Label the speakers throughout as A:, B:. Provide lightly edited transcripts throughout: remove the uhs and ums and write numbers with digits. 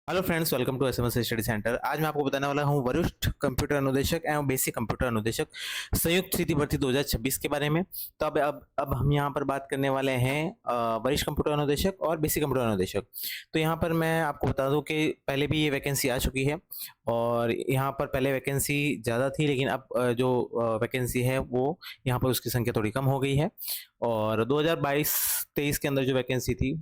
A: Hello friends, welcome to SMS study centre. आज मैं आपको बताने वाला हूं वरिष्ठ कंप्यूटर अनुदेशक एवं बेसिक कंप्यूटर अनुदेशक संयुक्त सीधी भर्ती 2026 के बारे में। तो अब हम यहां पर बात करने वाले हैं वरिष्ठ कंप्यूटर अनुदेशक और बेसिक कंप्यूटर अनुदेशक। तो यहां पर मैं आपको बता दूं कि पहले भी ये वैकेंसी आ चुकी है और यहां पर पहले वैकेंसी ज़्यादा थी, लेकिन अब जो वैकेंसी है वो यहाँ पर उसकी संख्या थोड़ी कम हो गई है। और 2022-23 के अंदर जो वैकेंसी थी,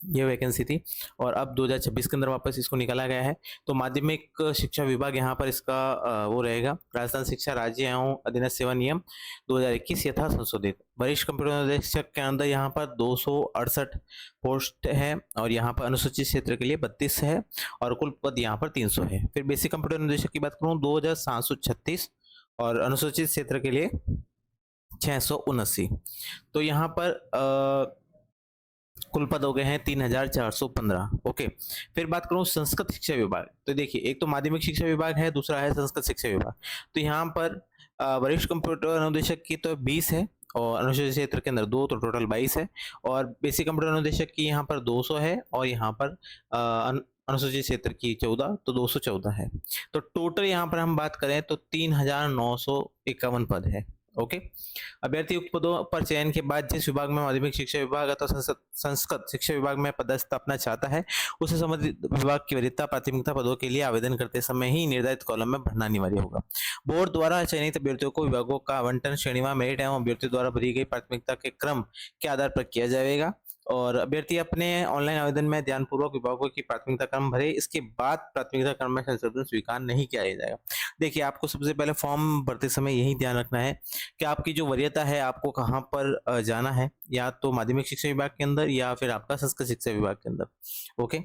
A: ये वैकेंसी थी और अब 2026 के अंदर वापस इसको निकाला गया है। तो माध्यमिक शिक्षा विभाग यहाँ पर इसका वो रहेगा, राजस्थान शिक्षा राज्य एवं अधीनस्थ सेवा नियम 2021 यथा संशोधित। वरिष्ठ कंप्यूटर निदेशक के अंदर यहाँ पर 268 पोस्ट है और यहाँ पर अनुसूचित क्षेत्र के लिए 32 है और कुल पद यहाँ पर 300 है। फिर बेसिक कंप्यूटर निदेशक की बात करूँ 2736 और अनुसूचित क्षेत्र के लिए 679। तो यहाँ पर कुल पद हो गए हैं 3415। ओके, फिर बात करूं संस्कृत शिक्षा विभाग। तो देखिए, एक तो माध्यमिक शिक्षा विभाग है, दूसरा है संस्कृत शिक्षा विभाग। तो यहाँ पर वरिष्ठ कंप्यूटर अनुदेशक की तो 20 है और अनुसूचित क्षेत्र के अंदर 2, तो टोटल 22 है। और बेसिक कंप्यूटर अनुदेशक की यहाँ पर 200 है और यहाँ पर अनुसूचित क्षेत्र की 14, तो 214 है। तो टोटल यहाँ पर हम बात करें तो 3951 पद है। ओके, अभ्यर्थी उक्त पदों पर चयन के बाद जिस विभाग में माध्यमिक शिक्षा विभाग अथवा संस्कृत शिक्षा विभाग में पदस्थापना चाहता है, उसे संबंधित विभाग की वरीयता प्राथमिकता पदों के लिए आवेदन करते समय ही निर्धारित कॉलम में भरना अनिवार्य होगा। बोर्ड द्वारा चयनित अभ्यर्थियों को विभागों का आवंटन श्रेणीवार मेरिट एवं अभ्यर्थियों द्वारा भरी गई प्राथमिकता के क्रम के आधार पर किया जाएगा और अभ्यर्थी अपने ऑनलाइन आवेदन में ध्यानपूर्वक विभागों की प्राथमिकता क्रम भरे। इसके बाद प्राथमिकता क्रम में संशोधन स्वीकार नहीं किया जाएगा। देखिए, आपको सबसे पहले फॉर्म भरते समय यही ध्यान रखना है कि आपकी जो वरीयता है, आपको कहाँ पर जाना है, या तो माध्यमिक शिक्षा विभाग के अंदर या फिर आपका संस्कृत शिक्षा विभाग के अंदर। ओके,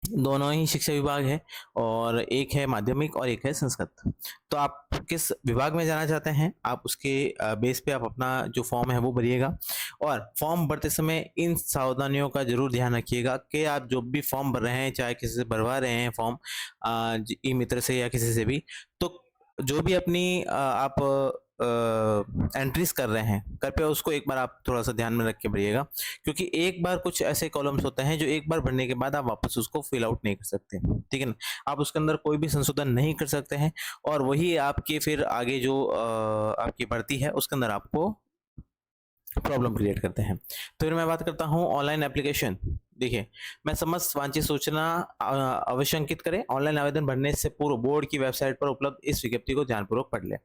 A: दोनों ही शिक्षा विभाग है और एक है माध्यमिक और एक है संस्कृत। तो आप किस विभाग में जाना चाहते हैं, आप उसके बेस पे आप अपना जो फॉर्म है वो भरिएगा। और फॉर्म भरते समय इन सावधानियों का जरूर ध्यान रखिएगा कि आप जो भी फॉर्म भर रहे हैं, चाहे किसी से भरवा रहे हैं फॉर्म ई मित्र से या किसी से भी, तो जो भी अपनी आप एंट्रीज कर रहे हैं, कृपया उसको एक बार आप थोड़ा सा ध्यान में रख के भरिएगा, क्योंकि एक बार कुछ ऐसे कॉलम्स होते हैं जो एक बार भरने के बाद आप वापस उसको फिल आउट नहीं कर सकते, ठीक है ना। आप उसके अंदर कोई भी संशोधन नहीं कर सकते हैं और वही आपके फिर आगे जो आपकी भर्ती है उसके अंदर आपको प्रॉब्लम क्रिएट करते हैं। तो फिर मैं बात करता हूँ ऑनलाइन एप्लीकेशन। देखिए, मैं समस्त वांछित सूचना अवश्य अंकित करें। ऑनलाइन आवेदन भरने से पूर्व बोर्ड की वेबसाइट पर उपलब्ध इस विज्ञप्ति को ध्यानपूर्वक पढ़ लें।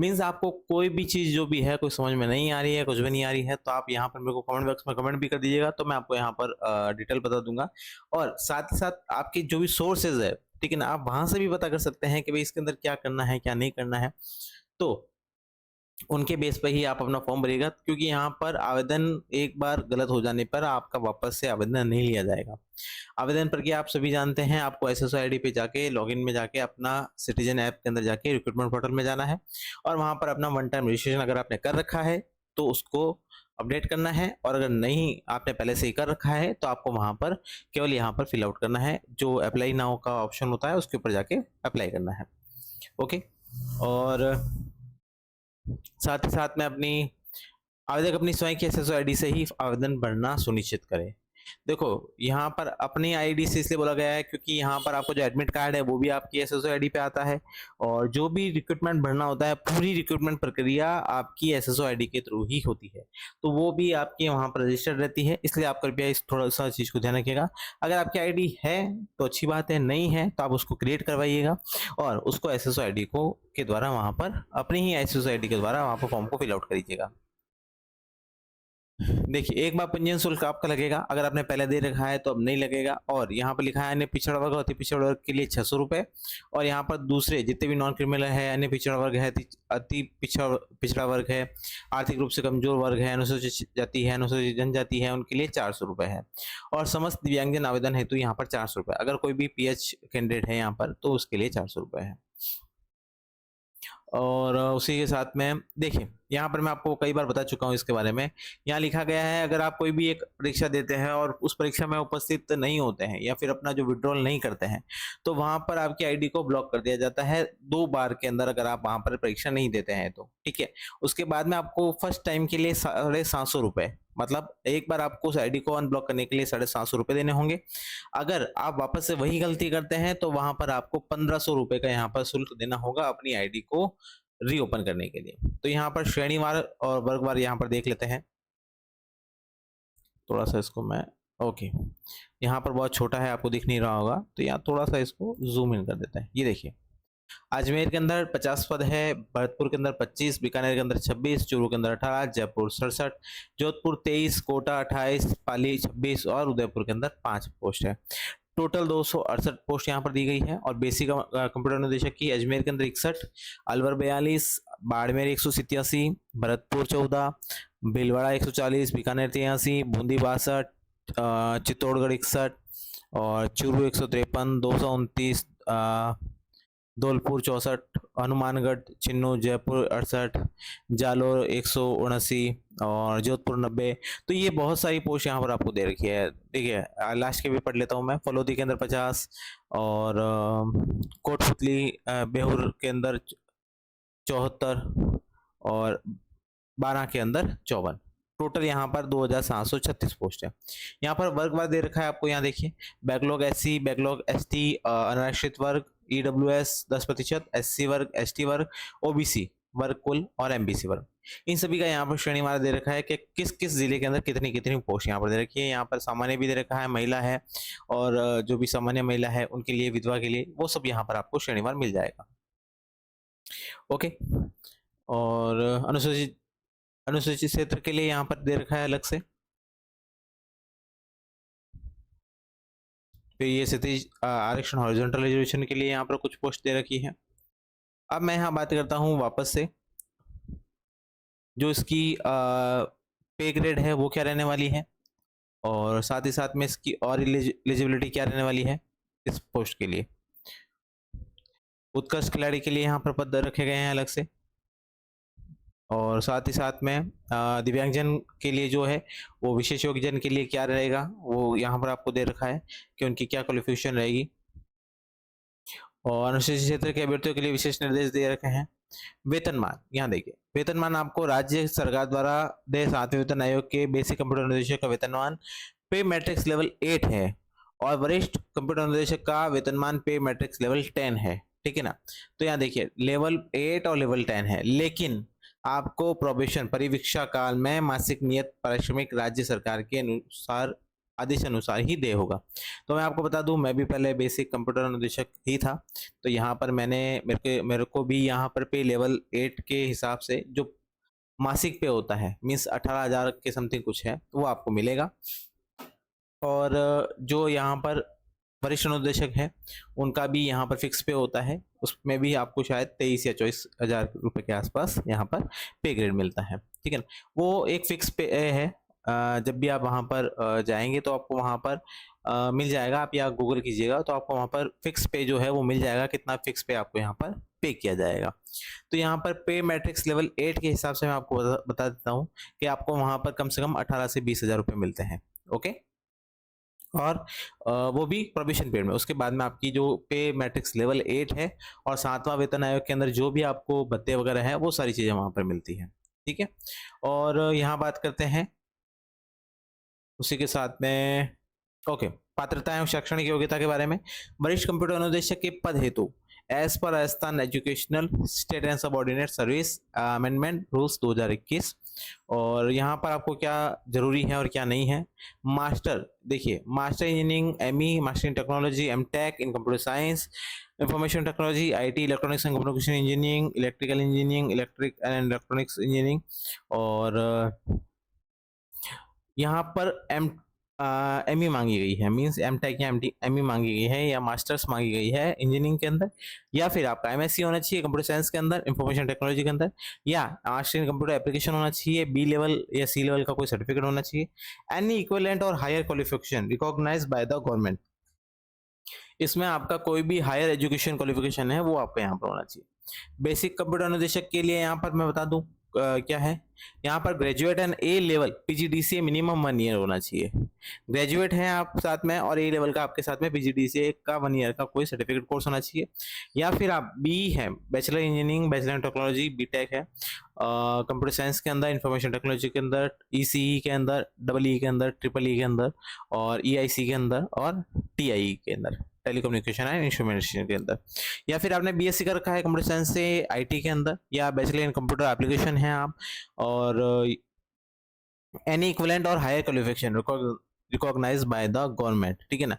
A: मीन्स आपको कोई भी चीज जो भी है, कोई समझ में नहीं आ रही है, कुछ भी नहीं आ रही है, तो आप यहाँ पर मेरे को कमेंट बॉक्स में कमेंट भी कर दीजिएगा, तो मैं आपको यहाँ पर डिटेल बता दूंगा। और साथ ही साथ आपकी जो भी सोर्सेज है, ठीक है ना, आप वहां से भी पता कर सकते हैं कि भाई इसके अंदर क्या करना है क्या नहीं करना है। तो उनके बेस पर ही आप अपना फॉर्म भरिएगा, क्योंकि यहाँ पर आवेदन एक बार गलत हो जाने पर आपका वापस से आवेदन नहीं लिया जाएगा। आवेदन प्रक्रिया आप सभी जानते हैं। आपको एसएसओ आईडी पे जाके लॉगिन में जाके अपना सिटीजन ऐप के अंदर जाके रिक्रूटमेंट पोर्टल में जाना है और वहां पर अपना वन टाइम रजिस्ट्रेशन अगर आपने कर रखा है तो उसको अपडेट करना है, और अगर नहीं आपने पहले से ही कर रखा है तो आपको वहां पर केवल यहाँ पर फिल आउट करना है। जो अप्लाई नाउ का ऑप्शन होता है उसके ऊपर जाके अप्लाई करना है। ओके, और साथ ही साथ में आवेदक अपनी स्वयं की एसएसओ आईडी से ही आवेदन भरना सुनिश्चित करें। देखो, यहाँ पर अपनी आईडी से इसलिए बोला गया है क्योंकि यहाँ पर आपको जो एडमिट कार्ड है वो भी आपकी एसएसओ आईडी पे आता है और जो भी रिक्रूटमेंट भरना होता है, पूरी रिक्रूटमेंट प्रक्रिया आपकी एसएसओ आईडी के थ्रू ही होती है, तो वो भी आपकी वहाँ पर रजिस्टर्ड रहती है। इसलिए आप कृपया इस थोड़ा सा चीज़ को ध्यान रखिएगा। अगर आपकी आईडी है तो अच्छी बात है, नहीं है तो आप उसको क्रिएट करवाइएगा और उसको एसएसओ आईडी को के द्वारा वहाँ पर अपनी ही एसएसओ आईडी के द्वारा वहाँ पर फॉर्म को फिल आउट करीजिएगा। देखिए, एक बार पंजीयन शुल्क आपका लगेगा, अगर आपने पहले दे रखा है तो अब नहीं लगेगा। और यहाँ पर लिखा है अन्य पिछड़ा वर्ग और अति पिछड़ा वर्ग के लिए 600 रुपये, और यहाँ पर दूसरे जितने भी नॉन क्रिमिनल है, अन्य पिछड़ा वर्ग है, अति पिछड़ा वर्ग है, आर्थिक रूप से कमजोर वर्ग है, अनुसूचित जाति है, अनुसूचित जनजाति है, उनके लिए 400 रुपये है। और समस्त दिव्यांगजन आवेदन हेतु यहाँ पर 400 रुपये, अगर कोई भी पीएच कैंडिडेट है यहाँ पर तो उसके लिए 400 रुपये है। और उसी के साथ में देखिए, यहाँ पर मैं आपको कई बार बता चुका हूँ इसके बारे में। यहाँ लिखा गया है, अगर आप कोई भी एक परीक्षा देते हैं और उस परीक्षा में उपस्थित नहीं होते हैं या फिर अपना जो विड्रॉल नहीं करते हैं, तो वहां पर आपकी आईडी को ब्लॉक कर दिया जाता है 2 बार के अंदर, अगर आप वहां पर परीक्षा नहीं देते हैं तो, ठीक है। उसके बाद में आपको फर्स्ट टाइम के लिए 750 रुपये, मतलब एक बार आपको उस आईडी को अनब्लॉक करने के लिए 750 रुपए देने होंगे। अगर आप वापस से वही गलती करते हैं तो वहां पर आपको 1500 रुपए का यहाँ पर शुल्क देना होगा अपनी आईडी को रीओपन करने के लिए। तो यहाँ पर श्रेणीवार और वर्गवार यहाँ पर देख लेते हैं। थोड़ा सा इसको मैं ओके, यहाँ पर बहुत छोटा है, आपको दिख नहीं रहा होगा, तो यहाँ थोड़ा सा इसको जूम इन कर देता है। ये देखिए, अजमेर के अंदर 50 पद है, भरतपुर के अंदर 25, बीकानेर के अंदर 26, चूरू के अंदर 18, जयपुर 67, जोधपुर 23, कोटा 28, पाली 26 और उदयपुर के अंदर 5 पोस्ट है। टोटल 268 पोस्ट यहाँ पर दी गई है। और बेसिक कंप्यूटर अनुदेशक की अजमेर के अंदर 61, अलवर 42, बाड़मेर 187, भरतपुर 14, भीलवाड़ा 140, बीकानेर 83, बूंदी 62, चित्तौड़गढ़ 61 और चूरू 153, 229, धौलपुर 64, हनुमानगढ़ छिन्नू, जयपुर 68, जालोर 179 और जोधपुर 90। तो ये बहुत सारी पोस्ट यहाँ पर आपको दे रखी है। देखिए लास्ट के भी पढ़ लेता हूँ मैं। फलोदी के अंदर 50 और कोटपुतली बेहुर के अंदर 74 और बारां के अंदर 54। टोटल यहाँ पर 2736 पोस्ट है। यहाँ पर वर्गवार दे रखा है आपको, यहाँ देखिए, बैकलॉग एससी, बैकलॉग एसटी, अनारक्षित वर्ग, ईडब्ल्यूएस 10%, एससी वर्ग, एसटी वर्ग, ओबीसी वर्ग कुल और एमबीसी वर्ग, इन सभी का यहाँ पर श्रेणीवार दे रखा है कि किस किस जिले के अंदर कितनी कितनी पोस्ट यहाँ पर दे रखी है। यहाँ पर सामान्य भी दे रखा है, महिला है, और जो भी सामान्य महिला है उनके लिए, विधवा के लिए, वो सब यहाँ पर आपको श्रेणीवार मिल जाएगा। ओके, और अनुसूचित क्षेत्र के लिए यहाँ पर दे रखा है अलग से। फिर ये क्षैतिज आरक्षण हॉरिजॉन्टल रिजर्वेशन के लिए यहाँ पर कुछ पोस्ट दे रखी है। अब मैं यहाँ बात करता हूँ वापस से, जो इसकी पे ग्रेड है वो क्या रहने वाली है, और साथ ही साथ में इसकी और एलिजिबिलिटी क्या रहने वाली है इस पोस्ट के लिए। उत्कृष्ट खिलाड़ी के लिए यहाँ पर पद रखे गए हैं अलग से, और साथ ही साथ में दिव्यांगजन के लिए जो है वो विशेष योग्यजन के लिए क्या रहेगा वो यहाँ पर आपको दे रखा है कि उनकी क्या क्वालिफिकेशन रहेगी। और अनुसूचित क्षेत्र के अभ्यर्थियों के लिए विशेष निर्देश दे रखे हैं। वेतनमान, यहाँ देखिए, वेतनमान आपको राज्य सरकार द्वारा दे 7वें वेतन आयोग के बेसिक कंप्यूटर अनुदेशक का वेतनमान पे मैट्रिक्स लेवल 8 है, और वरिष्ठ कंप्यूटर अनुदेशक का वेतनमान पे मैट्रिक्स लेवल 10 है। ठीक है ना। तो यहाँ देखिए, लेवल 8 और लेवल 10 है, लेकिन आपको प्रोबेशन परिवीक्षा काल में मासिक नियत पारिश्रमिक राज्य सरकार के अनुसार आदेश अनुसार ही दे होगा। तो मैं आपको बता दूं, मैं भी पहले बेसिक कंप्यूटर अनुदेशक ही था, तो यहाँ पर मेरे को भी यहाँ पर पे लेवल 8 के हिसाब से जो मासिक पे होता है, मीन्स 18,000 के समथिंग कुछ है, वो आपको मिलेगा। और जो यहाँ पर वरिष्ठ अनुदेशक है उनका भी यहाँ पर फिक्स पे होता है, उसमें भी आपको शायद 23 या 24,000 रुपए के आसपास यहाँ पर पे ग्रेड मिलता है। ठीक है ना, वो एक फिक्स पे है। जब भी आप वहाँ पर जाएंगे तो आपको वहाँ पर मिल जाएगा, आप या गूगल कीजिएगा तो आपको वहाँ पर फिक्स पे जो है वो मिल जाएगा, कितना फिक्स पे आपको यहाँ पर पे किया जाएगा। तो यहाँ पर पे मैट्रिक्स लेवल 8 के हिसाब से मैं आपको बता देता हूँ कि आपको वहाँ पर कम से कम 18 से 20,000 रुपये मिलते हैं। ओके, और वो भी प्रोबेशन पीरियड में। उसके बाद में आपकी जो पे मैट्रिक्स लेवल 8 है और 7वां वेतन आयोग के अंदर जो भी आपको भत्ते वगैरह है वो सारी चीजें वहां पर मिलती हैं। ठीक है, और यहाँ बात करते हैं उसी के साथ में, ओके, पात्रता एवं शैक्षणिक योग्यता के बारे में। वरिष्ठ कंप्यूटर अनुदेशक के पद हेतु एज पर Rajasthan educational state and subordinate service amendment rules 2021, और यहाँ पर आपको क्या जरूरी है और क्या नहीं है। मास्टर, देखिए, master engineering, ME, master in technology, M Tech in computer science, information technology, IT, electronics and communication engineering, electrical engineering, electric and electronics engineering, और यहाँ पर एमई मांगी गई है, मींस एमटेक या एमई मांगी गई है, या मास्टर्स मांगी गई है इंजीनियरिंग के अंदर, या फिर आपका एमएससी होना चाहिए कंप्यूटर साइंस के अंदर, इंफॉर्मेशन टेक्नोलॉजी के अंदर, या मास्टर इन कंप्यूटर एप्लीकेशन होना चाहिए, बी लेवल या सी लेवल का कोई सर्टिफिकेट होना चाहिए, any equivalent or higher qualification recognised by the government. इसमें आपका कोई भी हायर एजुकेशन क्वालिफिकेशन है वो आपका यहाँ पर होना चाहिए। बेसिक कंप्यूटर अनुदेशक के लिए यहाँ पर मैं बता दूं, क्या है यहाँ पर graduate and A level PGDCA minimum 1 year होना चाहिए। ग्रेजुएट हैं आप साथ में और ए लेवल का आपके साथ में पीजीडीसीए का 1 ईयर का कोई सर्टिफिकेट कोर्स होना चाहिए। या फिर आप बी है, bachelor engineering, bachelor technology, B Tech है कंप्यूटर साइंस के अंदर, इंफॉर्मेशन टेक्नोलॉजी के अंदर, ईसीई के अंदर, डबल ई के अंदर, ट्रिपल ई के अंदर और ईआईसी के अंदर और टीआई के अंदर, टेलीकम्युनिकेशन एंड इंस्ट्रूमेंटेशन के अंदर। या फिर आपने बीएससी कर रखा है कंप्यूटर साइंस से आईटी के अंदर, या बैचलर इन कंप्यूटर एप्लीकेशन है आप, और any equivalent or higher qualification recognised by the government, ठीक है ना।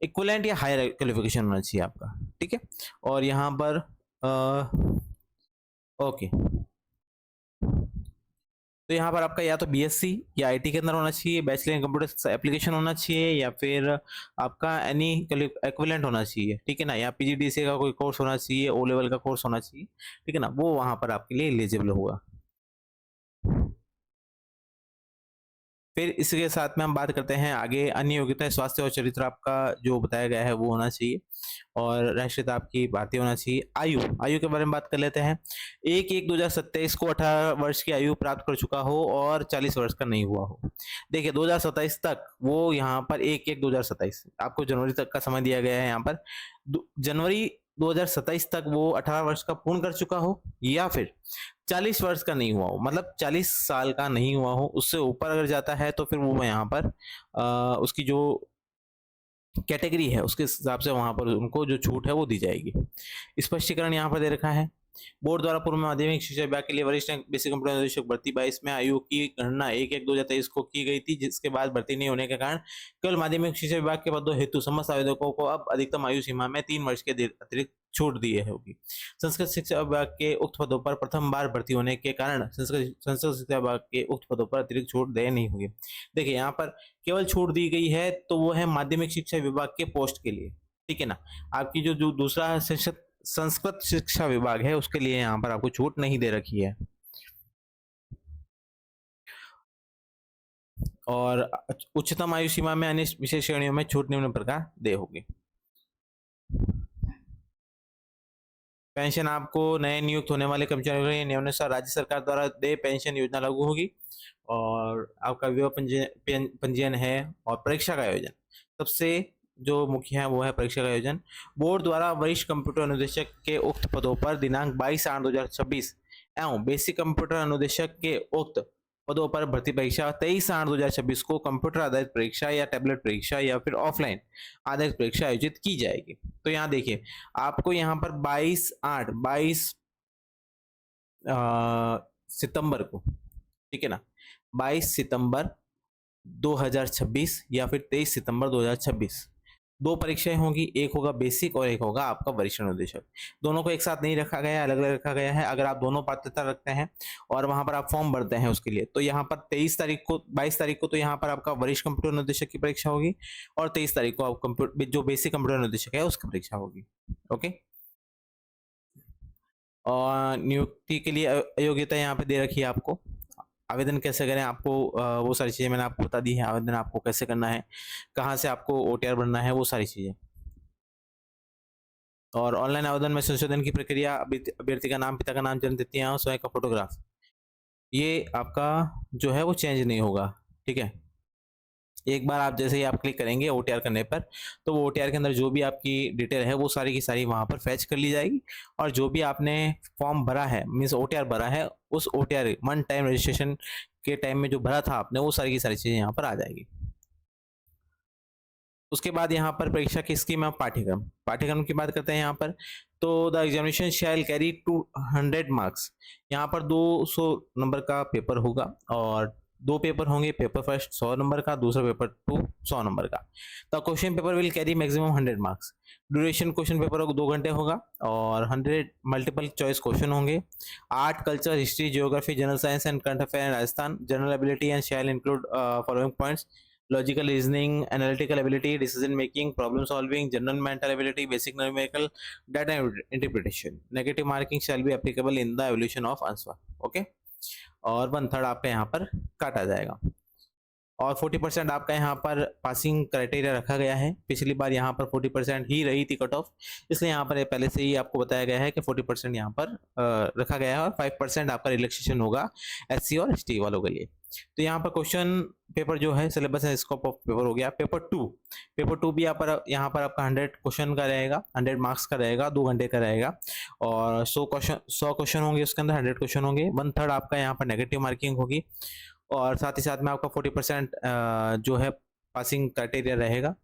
A: इक्विवेलेंट या हायर क्वालिफिकेशन होना चाहिए आपका, ठीक है। और यहाँ पर ओके, तो यहाँ पर आपका या तो बीएससी या आईटी के अंदर होना चाहिए, बैचलर इन कंप्यूटर एप्लीकेशन होना चाहिए, या फिर आपका एनी इक्विवेलेंट होना चाहिए, ठीक है ना। या पीजीडीसीए का कोई कोर्स होना चाहिए, ओ लेवल का कोर्स होना चाहिए, ठीक है ना, वो वहां पर आपके लिए एलिजिबल होगा। फिर इसके साथ में हम बात करते हैं आगे अन्य योग्यता, स्वास्थ्य और चरित्र आपका जो बताया गया है वो होना चाहिए, और राष्ट्रीयता आपकी भारतीय होना चाहिए। आयु, आयु के बारे में बात कर लेते हैं। 1/1/2027 को 18 वर्ष की आयु प्राप्त कर चुका हो और 40 वर्ष का नहीं हुआ हो। देखिए 2027 तक वो यहाँ पर 1/1/2027 आपको जनवरी तक का समय दिया गया है। यहाँ पर जनवरी 2027 तक वो 18 वर्ष का पूर्ण कर चुका हो, या फिर 40 वर्ष का नहीं हुआ हो, मतलब 40 साल का नहीं हुआ हो। उससे ऊपर अगर जाता है तो फिर वो यहाँ पर उसकी जो कैटेगरी है उसके हिसाब से वहां पर उनको जो छूट है वो दी जाएगी। स्पष्टीकरण यहाँ पर दे रखा है। बोर्ड द्वारा पूर्व माध्यमिक शिक्षा विभाग के लिए वरिष्ठ बेसिक कंप्यूटर निदेशक भर्ती 22 में आयु की गणना 1/1/2023 को की गई थी, जिसके बाद भर्ती नहीं होने के कारण केवल माध्यमिक शिक्षा विभाग के पदों हेतु समस्त आवेदकों को अब अधिकतम आयु सीमा में 3 वर्ष के अतिरिक्त छूट दी होगी। संस्कृत शिक्षा विभाग के उक्त पदों पर प्रथम बार भर्ती होने के कारण संस्कृत शिक्षा विभाग के उक्त पदों पर अतिरिक्त छूट दे नहीं होगी। देखिए यहाँ पर केवल छूट दी गई है तो वो है माध्यमिक शिक्षा विभाग के पोस्ट के लिए, ठीक है ना। आपकी जो दूसरा संस्कृत शिक्षा विभाग है उसके लिए यहाँ पर आपको छूट नहीं दे रखी है। और उच्चतम आयु सीमा में अन्य विशेष श्रेणियों में छूट निम्न प्रकार दे होगी। पेंशन आपको नए नियुक्त होने वाले कर्मचारियों के लिए नियमानुसार राज्य सरकार द्वारा दे पेंशन योजना लागू होगी, और आपका विवाह पंजीयन है और परीक्षा का आयोजन सबसे जो मुख्य है वो है परीक्षा का आयोजन। बोर्ड द्वारा वरिष्ठ कंप्यूटर अनुदेशक के उक्त पदों पर दिनांक 22/8/2026 एवं बेसिक कंप्यूटर अनुदेशक के उक्त पदों पर भर्ती परीक्षा 23/8/2026 को कंप्यूटर आधारित परीक्षा या टैबलेट परीक्षा या फिर ऑफलाइन आधारित परीक्षा आयोजित की जाएगी। तो यहाँ देखिए आपको यहाँ पर 22 सितंबर को, ठीक है ना, 22 सितंबर 2026 या फिर 23 सितंबर 2026 दो परीक्षाएं होंगी, एक होगा बेसिक और एक होगा आपका वरिष्ठ अनुदेशक। दोनों को एक साथ नहीं रखा गया है, अलग अलग रखा गया है। अगर आप दोनों पात्रता रखते हैं और वहां पर आप फॉर्म भरते हैं उसके लिए, तो यहाँ पर 22 तारीख को तो यहाँ पर आपका वरिष्ठ कंप्यूटर अनुदेशक की परीक्षा होगी, और 23 तारीख को आप जो बेसिक कंप्यूटर अनुदेशक है उसकी परीक्षा होगी। ओके, और नियुक्ति के लिए अयोग्यता यहाँ पे दे रखी है आपको। आवेदन कैसे करें, आपको वो सारी चीज़ें मैंने आपको बता दी है। आवेदन आपको कैसे करना है, कहाँ से आपको ओटीआर बनना है, वो सारी चीज़ें। और ऑनलाइन आवेदन में संशोधन की प्रक्रिया, अभ्यर्थी का नाम, पिता का नाम, जन्म तिथि, स्वयं का फोटोग्राफ, ये आपका जो है वो चेंज नहीं होगा, ठीक है। एक बार आप जैसे ही आप क्लिक करेंगे ओटीआर करने पर, तो वो ओटीआर के अंदर जो भी आपकी डिटेल है वो सारी की सारी वहाँ पर फैच कर ली जाएगी, और जो भी आपने फॉर्म भरा है मीन्स ओटीआर भरा है, उस ओटीआर वन टाइम रजिस्ट्रेशन के टाइम में जो भरा था आपने, वो सारी की सारी चीज़ें यहाँ पर आ जाएगी। उसके बाद यहाँ पर परीक्षा की स्कीम है, पाठ्यक्रम की बात करते हैं यहाँ पर। तो the examination shall carry 200 marks, यहाँ पर 200 नंबर का पेपर होगा, और दो पेपर होंगे, पेपर फर्स्ट 100 नंबर का, दूसरा पेपर 2 100 नंबर का। The question paper will carry maximum 100 marks. Duration question paper को 2 घंटे होगा, और 100 मल्टीपल चॉइस क्वेश्चन होंगे। Art, culture, history, geography, general science and current affair in Rajasthan, general ability and shall include following points: logical reasoning, analytical ability, decision making, problem solving, general mental ability, basic numerical, data interpretation. Negative marking shall be applicable in the evaluation of answer. Okay, और 1/3 आपका यहाँ पर काटा जाएगा। और 40% आपका यहाँ पर पासिंग क्राइटेरिया रखा गया है। पिछली बार यहाँ पर 40% ही रही थी कट ऑफ, इसलिए यहाँ पर ये पहले से ही आपको बताया गया है कि 40% यहाँ पर रखा गया है और 5% आपका रिलैक्सेशन होगा एससी और एसटी वालों के लिए। तो यहाँ पर क्वेश्चन पेपर जो है syllabus and scope of paper हो गया। पेपर टू भी यहाँ पर आपका 100 क्वेश्चन का रहेगा, 100 मार्क्स का रहेगा, 2 घंटे का रहेगा और 100 क्वेश्चन होंगे, उसके अंदर 100 क्वेश्चन होंगे। 1/3 आपका यहाँ पर नेगेटिव मार्किंग होगी और साथ ही साथ में आपका 40% जो है पासिंग क्राइटेरिया रहेगा।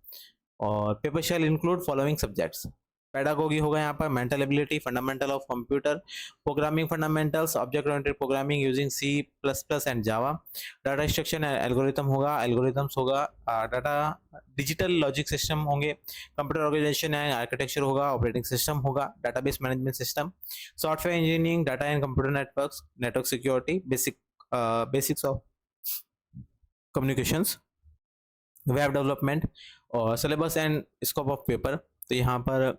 A: और paper shall include following subjects. Pedagogy होगा यहाँ पर, mental ability, fundamental of computer, programming fundamentals, object oriented programming using C++ and Java, data structure and algorithm होगा, एल्गोरिथम्स होगा, डाटा डिजिटल लॉजिक सिस्टम होंगे, computer organisation and architecture होगा, operating system होगा, database management system, software engineering, data and computer networks, network security, basics of communications, web development और syllabus and scope of paper. तो यहाँ पर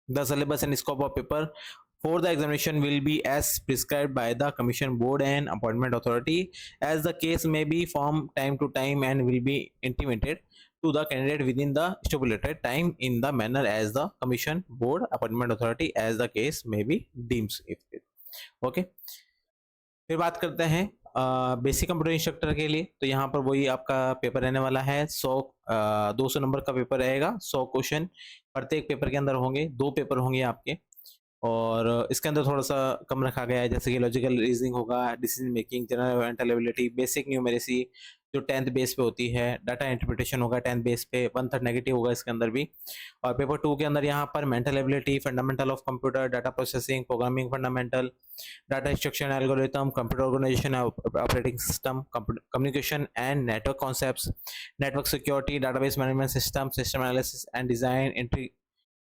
A: the syllabus and scope of paper for the examination will be as prescribed by the commission board and appointment authority, as the case may be from time to time and will be intimated to the candidate within the stipulated time in the manner as the commission board appointment authority as the case may be deems if it. Okay, फिर बात करते हैं basic computer instructor के लिए। तो यहाँ पर वही आपका पेपर रहने वाला है। 200 नंबर का पेपर रहेगा, 100 क्वेश्चन प्रत्येक पेपर के अंदर होंगे, 2 पेपर होंगे आपके और इसके अंदर थोड़ा सा कम रखा गया है, जैसे कि लॉजिकल रीजनिंग होगा, decision making, general mental ability, basic numeracy जो 10th बेस पे होती है, डाटा इंटरप्रिटेशन होगा 10th बेस पे, 1/3 नेगेटिव होगा इसके अंदर भी। और पेपर 2 के अंदर यहाँ पर mental ability, fundamental of computer, data processing, programming fundamental, data instruction algorithm, computer organisation operating system, communication and network concepts, network security, database management system, system analysis and design,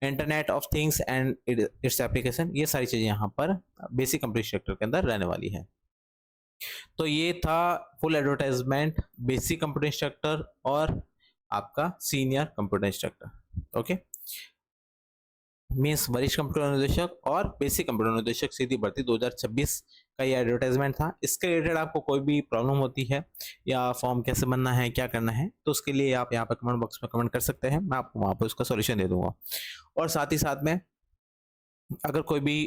A: internet of things and its application, ये सारी चीजें यहाँ पर basic computer instructor के अंदर रहने वाली है। तो ये था full advertisement basic computer instructor और आपका senior computer instructor. Okay, means वरिष्ठ कंप्यूटर अनुदेशक और बेसिक कंप्यूटर अनुदेशक सीधी भर्ती 2026 का ये एडवर्टाइजमेंट था। इसके रिलेटेड आपको कोई भी प्रॉब्लम होती है या फॉर्म कैसे बनना है, क्या करना है, तो उसके लिए आप यहाँ पर कमेंट बॉक्स में कमेंट कर सकते हैं, मैं आपको वहाँ पर उसका सॉल्यूशन दे दूंगा। और साथ ही साथ में अगर कोई भी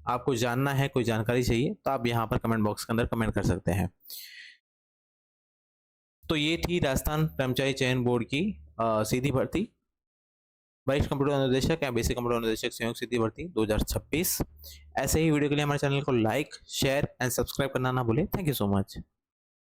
A: आपको जानना है, कोई जानकारी चाहिए, तो आप यहाँ पर कमेंट बॉक्स के अंदर कमेंट कर सकते हैं। तो ये थी राजस्थान कर्मचारी चयन बोर्ड की सीधी भर्ती वरिष्ठ कंप्यूटर अनुदेशक या बेसिक कंप्यूटर अनुदेशक संयुक्त सीधी भर्ती 2026। ऐसे ही वीडियो के लिए हमारे चैनल को लाइक, शेयर एंड सब्सक्राइब करना ना भूलें। Thank you so much.